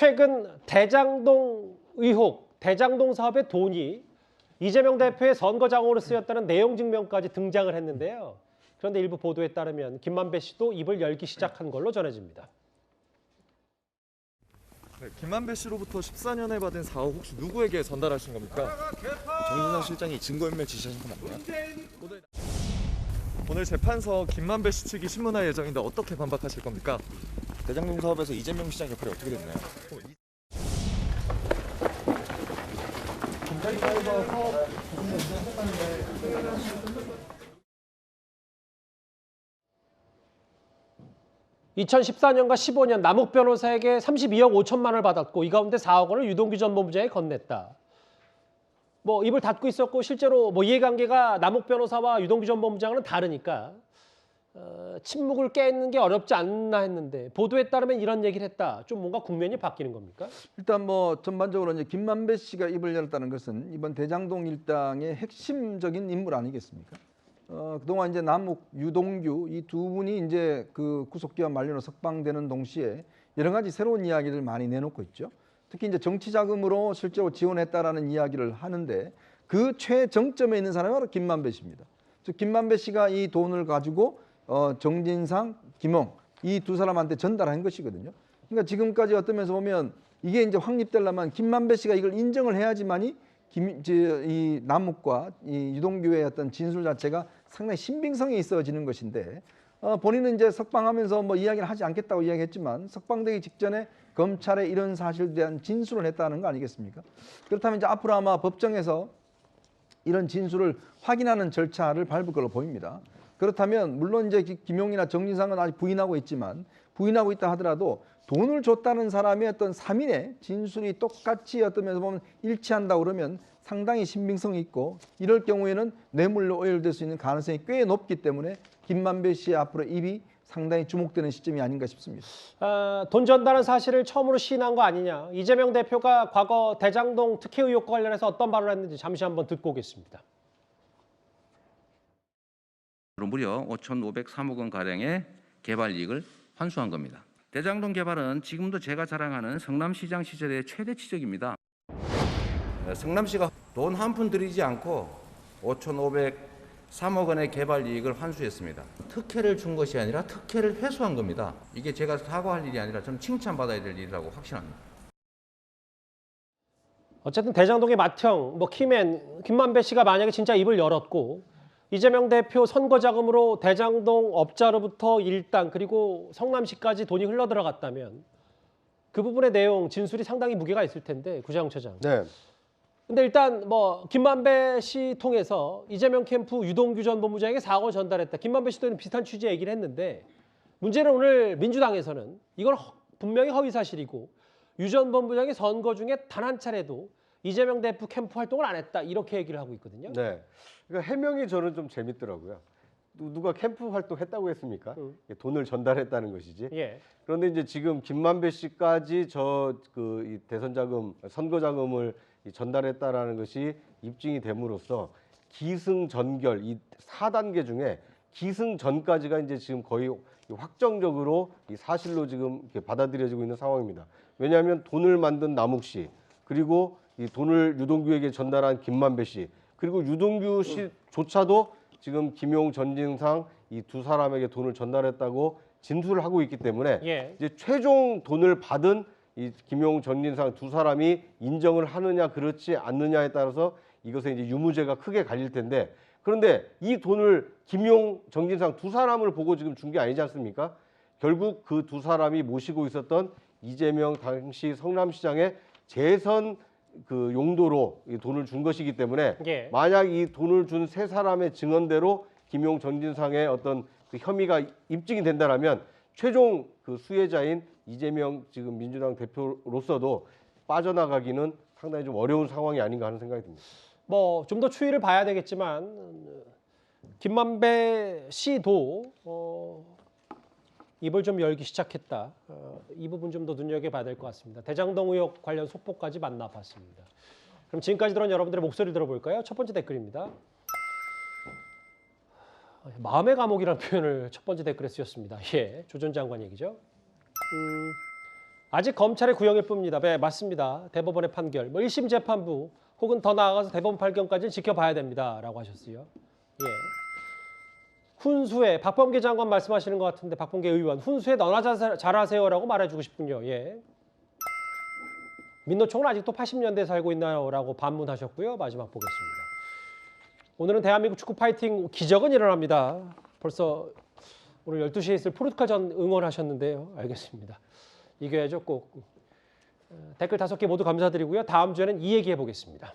최근 대장동 의혹, 대장동 사업의 돈이 이재명 대표의 선거 자금으로 쓰였다는 내용 증명까지 등장을 했는데요. 그런데 일부 보도에 따르면 김만배 씨도 입을 열기 시작한 걸로 전해집니다. 네, 김만배 씨로부터 14년에 받은 4억 혹시 누구에게 전달하신 겁니까? 정진상 실장이 증거인멸 지시하신 건 맞나요? 오늘 재판서 김만배 씨 측이 신문할 예정인데 어떻게 반박하실 겁니까? 대장동 사업에서 이재명 시장 역할이 어떻게 됐나요? (2014년과 15년) 남욱 변호사에게 32억 5천만 원을 받았고 이 가운데 4억 원을 유동규 전 본부장에 건넸다. 입을 닫고 있었고 실제로 이해관계가 남욱 변호사와 유동규 전 본부장은 다르니까 침묵을 깨는 게 어렵지 않나 했는데 보도에 따르면 이런 얘기를 했다. 좀 뭔가 국면이 바뀌는 겁니까? 일단 전반적으로 이제 김만배 씨가 입을 열었다는 것은 이번 대장동 일당의 핵심적인 인물 아니겠습니까? 그동안 이제 남욱, 유동규 이 두 분이 이제 그 구속기간 만료로 석방되는 동시에 여러 가지 새로운 이야기를 많이 내놓고 있죠. 특히 이제 정치 자금으로 실제로 지원했다라는 이야기를 하는데 그 최정점에 있는 사람이 바로 김만배 씨입니다. 즉 김만배 씨가 이 돈을 가지고 정진상, 김웅 이 두 사람한테 전달한 것이거든요. 그러니까 지금까지 어떤 면에서 보면 이게 이제 확립되려면 김만배 씨가 이걸 인정을 해야지만이 이 남욱과 이 유동규의 어떤 진술 자체가 상당히 신빙성이 있어지는 것인데 본인은 이제 석방하면서 이야기를 하지 않겠다고 이야기했지만 석방되기 직전에 검찰에 이런 사실에 대한 진술을 했다는 거 아니겠습니까? 그렇다면 이제 앞으로 아마 법정에서 이런 진술을 확인하는 절차를 밟을 걸로 보입니다. 그렇다면 물론 이제 김용이나 정진상은 아직 부인하고 있지만 부인하고 있다 하더라도 돈을 줬다는 사람의 어떤 3인의 진술이 똑같이 어떤 면에서 보면 일치한다고 그러면 상당히 신빙성이 있고 이럴 경우에는 뇌물로 오열될 수 있는 가능성이 꽤 높기 때문에 김만배 씨의 앞으로 입이 상당히 주목되는 시점이 아닌가 싶습니다. 돈 전달한 사실을 처음으로 시인한 거 아니냐. 이재명 대표가 과거 대장동 특혜 의혹과 관련해서 어떤 발언을 했는지 잠시 한번 듣고 오겠습니다. 무려 5,503억 원 가량의 개발 이익을 환수한 겁니다. 대장동 개발은 지금도 제가 자랑하는 성남시장 시절의 최대 치적입니다. 성남시가 돈 한 푼 들이지 않고 5,503억 원의 개발 이익을 환수했습니다. 특혜를 준 것이 아니라 특혜를 회수한 겁니다. 이게 제가 사과할 일이 아니라 저는 칭찬받아야 될 일이라고 확신합니다. 어쨌든 대장동의 맏형, 키맨, 김만배 씨가 만약에 진짜 입을 열었고 이재명 대표 선거 자금으로 대장동 업자로부터 일당 그리고 성남시까지 돈이 흘러들어갔다면 그 부분의 내용, 진술이 상당히 무게가 있을 텐데 구자영 차장. 네. 근데 일단 김만배 씨 통해서 이재명 캠프 유동규 전 본부장에게 4억 원 전달했다. 김만배 씨도 비슷한 취지의 얘기를 했는데 문제는 오늘 민주당에서는 이건 분명히 허위 사실이고 유 전 본부장이 선거 중에 단 한 차례도 이재명 대표 캠프 활동을 안 했다. 이렇게 얘기를 하고 있거든요. 네. 그러니까 해명이 저는 좀 재밌더라고요. 누가 캠프 활동했다고 했습니까? 돈을 전달했다는 것이지. 예. 그런데 이제 지금 김만배 씨까지 이 대선 자금, 선거 자금을 전달했다라는 것이 입증이 됨으로써 기승전결 이 4단계 중에 기승전까지가 이제 지금 거의 확정적으로 이 사실로 지금 이렇게 받아들여지고 있는 상황입니다. 왜냐하면 돈을 만든 남욱 씨, 그리고 이 돈을 유동규에게 전달한 김만배 씨, 그리고 유동규 씨조차도 지금 김용, 전진상 이 두 사람에게 돈을 전달했다고 진술을 하고 있기 때문에 예. 이제 최종 돈을 받은 이 김용, 전진상 두 사람이 인정을 하느냐 그렇지 않느냐에 따라서 이것에 이제 유무죄가 크게 갈릴 텐데 그런데 이 돈을 김용, 정진상 두 사람을 보고 지금 준 게 아니지 않습니까? 결국 그 두 사람이 모시고 있었던 이재명 당시 성남시장의 재선 그 용도로 이 돈을 준 것이기 때문에 예. 만약 이 돈을 준 세 사람의 증언대로 김용, 전진상의 어떤 그 혐의가 입증이 된다라면 최종 그 수혜자인 이재명 지금 민주당 대표로서도 빠져나가기는 상당히 좀 어려운 상황이 아닌가 하는 생각이 듭니다. 좀 더 추이를 봐야 되겠지만 김만배 씨도 입을 좀 열기 시작했다. 이 부분 좀 더 눈여겨봐야 될 것 같습니다. 대장동 의혹 관련 속보까지 만나봤습니다. 그럼 지금까지 들은 여러분들의 목소리 들어볼까요? 첫 번째 댓글입니다. 마음의 감옥이라는 표현을 첫 번째 댓글에 쓰였습니다. 예, 조 전 장관 얘기죠. 아직 검찰의 구형일 뿐입니다. 네, 맞습니다. 대법원의 판결, 뭐 1심 재판부 혹은 더 나아가서 대법원 판결까지는 지켜봐야 됩니다라고 하셨어요. 예. 훈수에 박범계 장관 말씀하시는 것 같은데 박범계 의원 훈수에 너나 잘하세요라고 말해주고 싶군요. 예. 민노총은 아직도 80년대에 살고 있나요라고 반문하셨고요. 마지막 보겠습니다. 오늘은 대한민국 축구 파이팅 기적은 일어납니다. 벌써 오늘 12시에 있을 포르투갈전 응원하셨는데요. 알겠습니다. 이겨야죠 꼭. 댓글 5개 모두 감사드리고요. 다음 주에는 이 얘기 해보겠습니다.